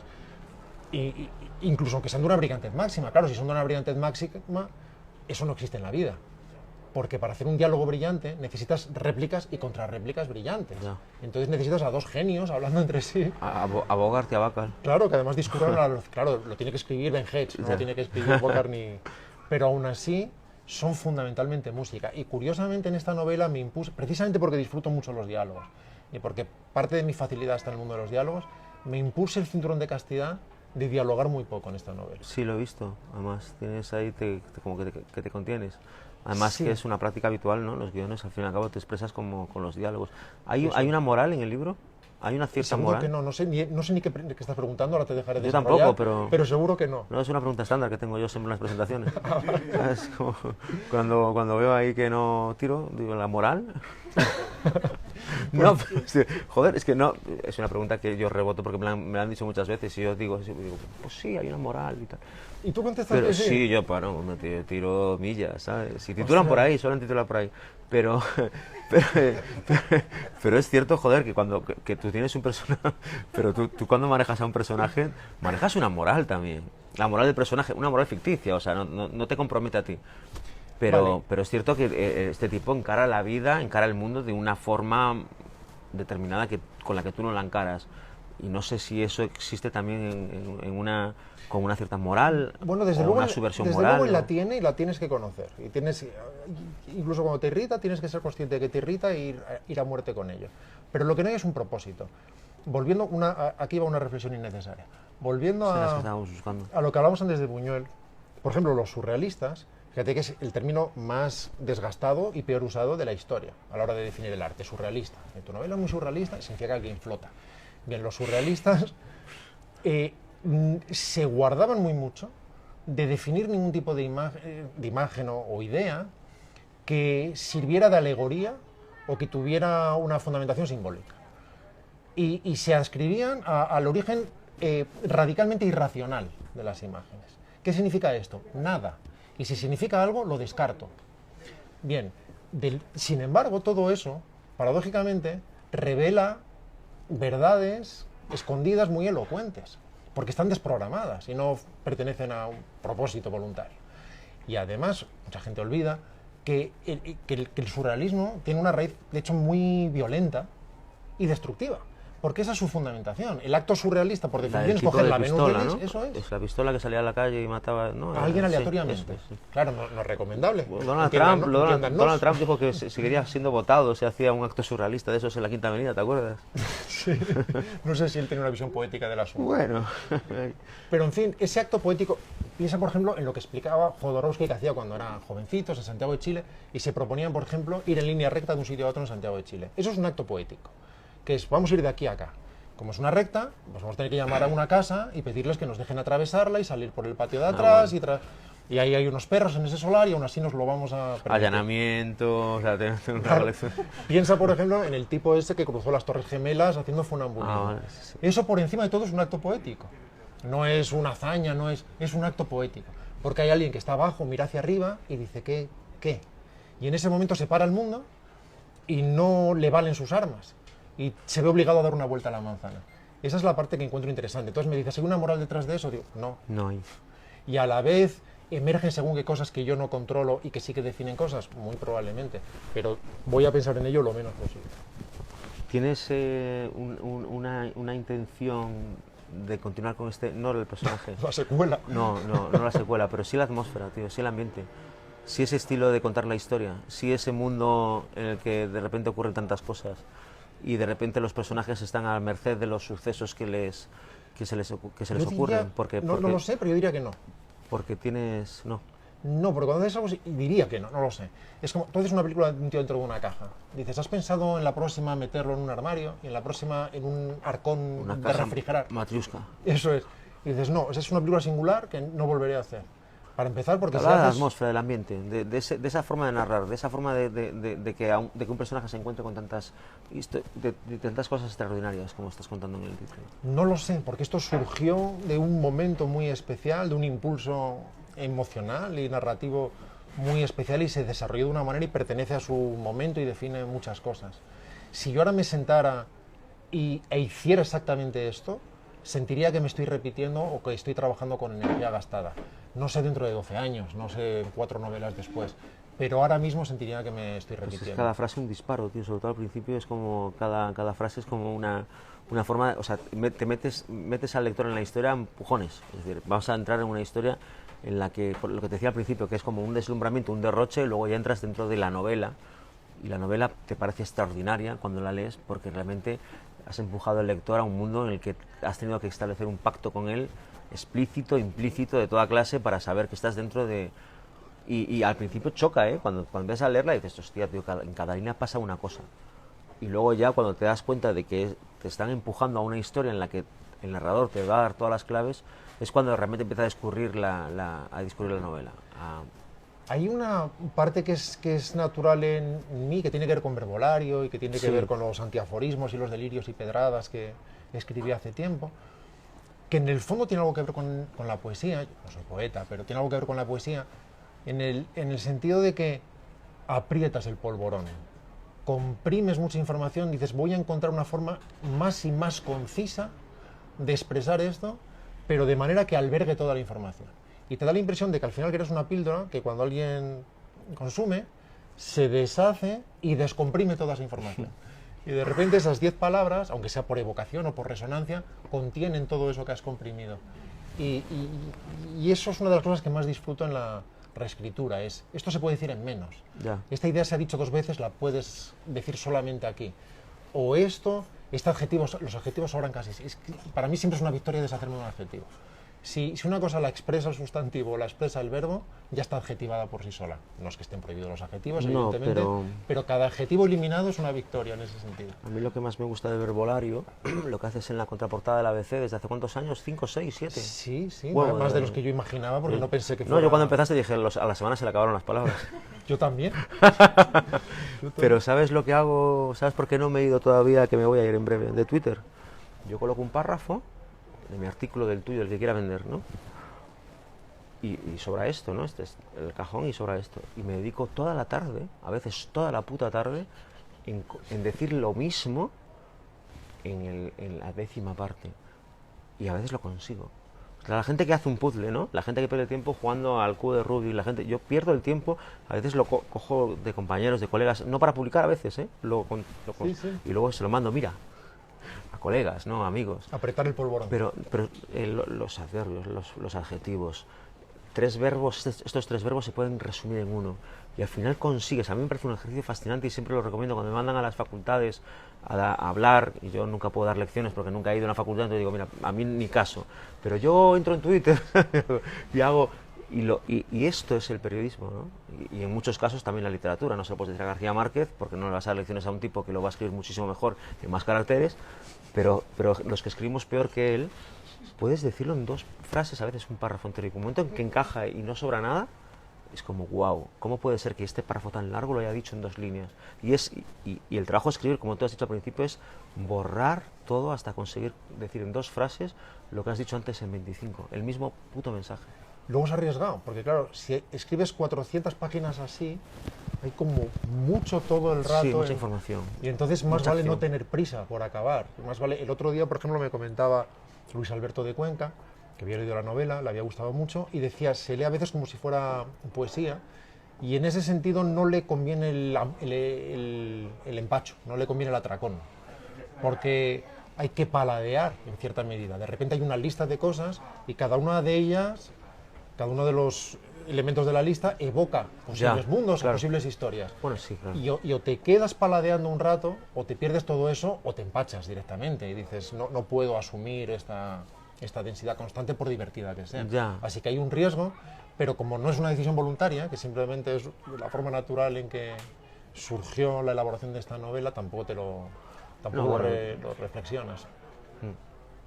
Incluso aunque sean de una brillantez máxima. Claro, si son de una brillantez máxima, eso no existe en la vida. Porque para hacer un diálogo brillante necesitas réplicas y contrarréplicas brillantes. Ya. Entonces necesitas a dos genios hablando entre sí. A Bogart y a Bacall. Claro, que además discurran a los... Claro, lo tiene que escribir Ben Hedges, no Ya. lo tiene que escribir Bogart ni... Pero aún así son fundamentalmente música. Y curiosamente en esta novela me impuse, precisamente porque disfruto mucho los diálogos, y porque parte de mi facilidad está en el mundo de los diálogos, me impuse el cinturón de castidad de dialogar muy poco en esta novela. Sí, lo he visto. Además, tienes ahí como que te contienes. Además, Sí. que es una práctica habitual, ¿no? Los guiones, al fin y al cabo, te expresas como con los diálogos. ¿Hay Eso. ¿hay una moral en el libro? ¿Hay una cierta Seguro moral? que no sé ni qué estás preguntando, ahora te dejaré Yo desarrollar, tampoco, pero seguro que no. No, es una pregunta estándar que tengo yo siempre en las presentaciones. Es como cuando veo ahí que no tiro, digo, ¿la moral? No, joder, es que no, es una pregunta que yo reboto porque me la han dicho muchas veces y yo digo, pues sí, hay una moral y tal. ¿Y tú contestas Pero que sí, yo tiro millas, ¿sabes? Si titulan por ahí, suelen titular por ahí. Pero, pero es cierto, joder, que cuando que tú tienes un personaje, pero tú cuando manejas a un personaje, manejas una moral también. La moral del personaje, una moral ficticia, o sea, no te compromete a ti. Vale. Pero es cierto que este tipo encara la vida, encara el mundo de una forma determinada con la que tú no la encaras. Y no sé si eso existe también con una cierta moral, Bueno, desde o luego, una subversión desde moral. luego él ¿no? la tiene y la tienes que conocer. Y tienes, incluso cuando te irrita, tienes que ser consciente de que te irrita e ir a muerte con ello. Pero lo que no hay es un propósito. Volviendo, aquí va una reflexión innecesaria. Volviendo Sí, las que estábamos buscando. a lo que hablamos antes de Buñuel, por ejemplo, los surrealistas, fíjate que es el término más desgastado y peor usado de la historia a la hora de definir el arte, surrealista. Tu novela es muy surrealista, significa que alguien flota. Bien, los surrealistas se guardaban muy mucho de definir ningún tipo de imagen o idea que sirviera de alegoría o que tuviera una fundamentación simbólica. Y se adscribían al origen radicalmente irracional de las imágenes. ¿Qué significa esto? Nada. Y si significa algo, lo descarto. Bien, sin embargo, todo eso, paradójicamente, revela verdades escondidas muy elocuentes, porque están desprogramadas y no pertenecen a un propósito voluntario. Y además, mucha gente olvida que el surrealismo tiene una raíz, de hecho, muy violenta y destructiva, porque esa es su fundamentación. El acto surrealista, por definición, es coger la Venus de Lis, ¿no? eso es. Es la pistola que salía a la calle y mataba, ¿no? A alguien Sí, aleatoriamente. eso, sí. Claro, no es recomendable. Donald Entiéndanos. Donald Trump dijo que seguiría siendo votado si hacía un acto surrealista de esos en la Quinta Avenida, ¿te acuerdas? Sí. No sé si él tiene una visión poética del asunto. Bueno. Pero en fin, ese acto poético, piensa por ejemplo en lo que explicaba Jodorowsky que hacía cuando eran jovencitos en Santiago de Chile y se proponían, por ejemplo, ir en línea recta de un sitio a otro en Santiago de Chile. Eso es un acto poético, que es, vamos a ir de aquí a acá. Como es una recta, pues vamos a tener que llamar a una casa y pedirles que nos dejen atravesarla y salir por el patio de atrás. Bueno. Y ahí hay unos perros en ese solar y aún así nos lo vamos a permitir. Allanamiento, o sea, tengo una Claro. colección. Piensa, por ejemplo, en el tipo ese que cruzó las Torres Gemelas haciendo funambulismo. Vale, sí. Eso, por encima de todo, es un acto poético. No es una hazaña, es un acto poético. Porque hay alguien que está abajo, mira hacia arriba y dice, ¿qué? Y en ese momento se para el mundo y no le valen sus armas. Y se ve obligado a dar una vuelta a la manzana. Esa es la parte que encuentro interesante. Entonces me dices, ¿hay una moral detrás de eso? Digo, no. No hay. Y a la vez emergen según qué cosas que yo no controlo y que sí que definen cosas, muy probablemente. Pero voy a pensar en ello lo menos posible. ¿Tienes una intención de continuar con no el personaje? La secuela. No la secuela, pero sí la atmósfera, tío, sí el ambiente. Sí ese estilo de contar la historia, sí ese mundo en el que de repente ocurren tantas cosas y de repente los personajes están a merced de los sucesos que se les Yo ocurren. diría, no lo sé, pero yo diría que no. Porque tienes... No. No, porque cuando haces algo así, diría que no lo sé. Es como, tú haces una película de un tío dentro de una caja. Dices, ¿has pensado en la próxima meterlo en un armario y en la próxima en un arcón Una de caja refrigerar? matriusca. Eso es. Y dices, no, esa es una película singular que no volveré a hacer. Para empezar, porque si Hablar de la haces... atmósfera, del ambiente, de esa forma de narrar, de esa forma de que un personaje se encuentre con tantas cosas extraordinarias como estás contando en el título. No lo sé, porque esto surgió de un momento muy especial, de un impulso emocional y narrativo muy especial y se desarrolló de una manera y pertenece a su momento y define muchas cosas. Si yo ahora me sentara e hiciera exactamente esto, sentiría que me estoy repitiendo o que estoy trabajando con energía gastada. No sé dentro de 12 años, no sé 4 novelas después, pero ahora mismo sentiría que me estoy Pues repitiendo. es cada frase un disparo, tío, sobre todo al principio es como cada frase es como una forma, o sea, te metes al lector en la historia a empujones, es decir, vamos a entrar en una historia en la que, por lo que te decía al principio, que es como un deslumbramiento, un derroche, y luego ya entras dentro de la novela, y la novela te parece extraordinaria cuando la lees, porque realmente has empujado al lector a un mundo en el que has tenido que establecer un pacto con él, explícito, implícito, de toda clase, para saber que estás dentro de... Y al principio choca, ¿eh? Cuando empiezas a leerla dices, hostia, tío, en cada línea pasa una cosa. Y luego ya cuando te das cuenta de que te están empujando a una historia en la que el narrador te va a dar todas las claves, es cuando realmente empieza a discurrir la novela. Hay una parte que es natural en mí, que tiene que ver con verbolario y que tiene que Sí. ver con los antiaforismos y los delirios y pedradas que escribí hace tiempo, que en el fondo tiene algo que ver con la poesía. Yo no soy poeta, pero tiene algo que ver con la poesía en el sentido de que aprietas el polvorón, comprimes mucha información, dices, voy a encontrar una forma más y más concisa de expresar esto, pero de manera que albergue toda la información. Y te da la impresión de que al final eres una píldora que cuando alguien consume, se deshace y descomprime toda esa información. Y de repente esas 10 palabras, aunque sea por evocación o por resonancia, contienen todo eso que has comprimido. Y eso es una de las cosas que más disfruto en la reescritura, esto se puede decir en menos. Ya. Esta idea se ha dicho 2 veces, la puedes decir solamente aquí. O este adjetivo, los adjetivos sobran casi. Para mí siempre es una victoria deshacerme de un adjetivo. Si una cosa la expresa el sustantivo o la expresa el verbo, ya está adjetivada por sí sola. No es que estén prohibidos los adjetivos, No, evidentemente, pero cada adjetivo eliminado es una victoria en ese sentido. A mí lo que más me gusta de Verbolario, lo que haces en la contraportada del ABC, ¿desde hace cuántos años? ¿5, 6, 7? Sí, Bueno, más de los que yo imaginaba, porque no pensé que fuera... No, yo cuando empezaste dije, a la semana se le acabaron las palabras. Yo también. Pero ¿sabes lo que hago? ¿Sabes por qué no me he ido todavía, que me voy a ir en breve? De Twitter. Yo coloco un párrafo de mi artículo, del tuyo, el que quiera vender, ¿no? y sobra esto, ¿no? Este es el cajón y sobra esto. Y me dedico toda la tarde, a veces toda la puta tarde, en decir lo mismo en la 10ª parte. Y a veces lo consigo. O sea, la gente que hace un puzzle, ¿no? La gente que pierde el tiempo jugando al cubo de Rubik, la gente... Yo pierdo el tiempo, a veces lo cojo de compañeros, de colegas, no para publicar a veces, ¿eh? Sí, sí. Y luego se lo mando, mira, a colegas, ¿no? Amigos. Apretar el polvorón. Pero los adverbios, los adjetivos, 3 verbos, estos 3 verbos se pueden resumir en uno. Y al final consigues, a mí me parece un ejercicio fascinante y siempre lo recomiendo cuando me mandan a las facultades a hablar, y yo nunca puedo dar lecciones porque nunca he ido a una facultad, entonces digo, mira, a mí ni caso. Pero yo entro en Twitter y hago... Y esto es el periodismo, ¿no? Y en muchos casos también la literatura. No se lo puedes decir a García Márquez porque no le vas a dar lecciones a un tipo que lo va a escribir muchísimo mejor, en más caracteres, pero los que escribimos peor que él, puedes decirlo en 2 frases, a veces un párrafo entero. Y un momento en que encaja y no sobra nada, es como, wow, ¿cómo puede ser que este párrafo tan largo lo haya dicho en 2 líneas? Y el trabajo de escribir, como tú has dicho al principio, es borrar todo hasta conseguir decir en 2 frases lo que has dicho antes en 25, el mismo puto mensaje. Luego es arriesgado, porque claro, si escribes 400 páginas así, hay como mucho todo el rato. Sí, mucha información. Y entonces más vale acción. no tener prisa por acabar. Más vale, el otro día, por ejemplo, me comentaba Luis Alberto de Cuenca, que había leído la novela, le había gustado mucho, y decía, se lee a veces como si fuera poesía, y en ese sentido no le conviene el empacho, no le conviene el atracón, porque hay que paladear en cierta medida. De repente hay una lista de cosas y cada una de ellas, cada uno de los elementos de la lista evoca posibles mundos, claro. o posibles historias. Bueno, sí, claro. Y o te quedas paladeando un rato, o te pierdes todo eso, o te empachas directamente y dices, no puedo asumir esta densidad constante por divertida que sea. Ya. Así que hay un riesgo, pero como no es una decisión voluntaria, que simplemente es la forma natural en que surgió la elaboración de esta novela, tampoco lo reflexionas.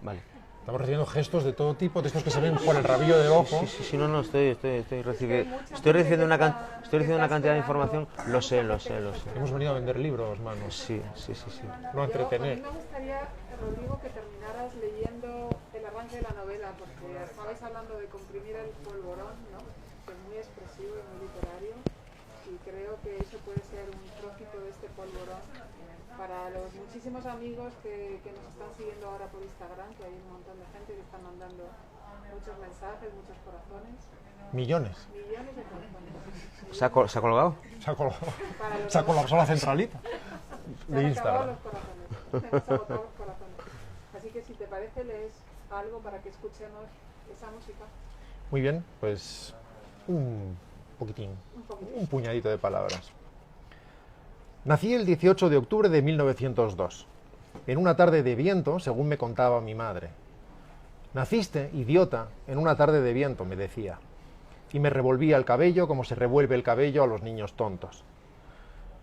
Vale. Estamos recibiendo gestos de todo tipo, de estos que se ven por el rabillo del ojo. Sí, no, estoy recibiendo una cantidad de información, lo sé. Hemos venido a vender libros, manos. Sí. No a entretener. A mí me gustaría, Rodrigo, que terminaras leyendo el arranque de la novela, porque estabais hablando de comprimir el polvorón, ¿no? Que es muy expresivo y muy literario, y creo que eso puede ser un trocito de este polvorón para los muchísimos amigos que nos están siguiendo ahora por Instagram, que hay un montón de gente que está mandando muchos mensajes, muchos corazones. Millones. Millones de corazones. ¿Se ha colgado? Se ha colapsado la centralita Se de han acabado Instagram. los corazones. Se han agotado los corazones. Así que si te parece, lees algo para que escuchemos esa música. Muy bien, pues un poquitín, un puñadito de palabras. Nací el 18 de octubre de 1902, en una tarde de viento, según me contaba mi madre. Naciste, idiota, en una tarde de viento, me decía, y me revolvía el cabello como se revuelve el cabello a los niños tontos.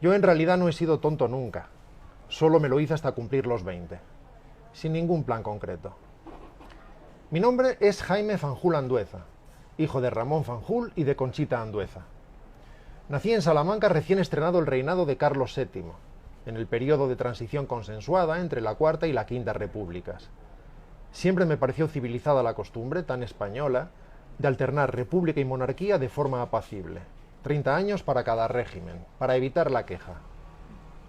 Yo en realidad no he sido tonto nunca, solo me lo hice hasta cumplir los 20, sin ningún plan concreto. Mi nombre es Jaime Fanjul Andueza, hijo de Ramón Fanjul y de Conchita Andueza. Nací en Salamanca recién estrenado el reinado de Carlos VII, en el periodo de transición consensuada entre la Cuarta y la Quinta Repúblicas. Siempre me pareció civilizada la costumbre, tan española, de alternar república y monarquía de forma apacible. 30 años para cada régimen, para evitar la queja.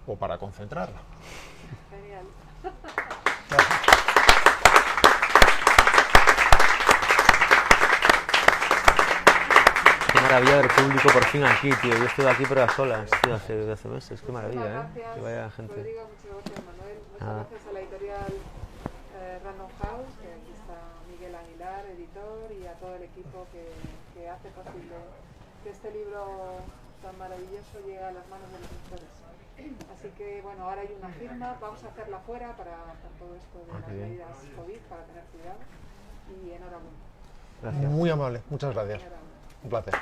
O para concentrarla. Genial. Qué maravilla ver público por fin aquí, tío. Yo estoy aquí pero a solas, tío, hace meses. Qué maravilla, Muchas Que vaya gente. Rodrigo, muchas gracias, Manuel. Muchas gracias a la editorial Random House, que aquí está Miguel Aguilar, editor, y a todo el equipo que hace posible que este libro tan maravilloso llegue a las manos de los lectores. Así que, bueno, ahora hay una firma, vamos a hacerla fuera para todo esto de las medidas COVID, para tener cuidado, y enhorabuena. Gracias. Muy amable, muchas gracias. Enhorabuena. Un placer.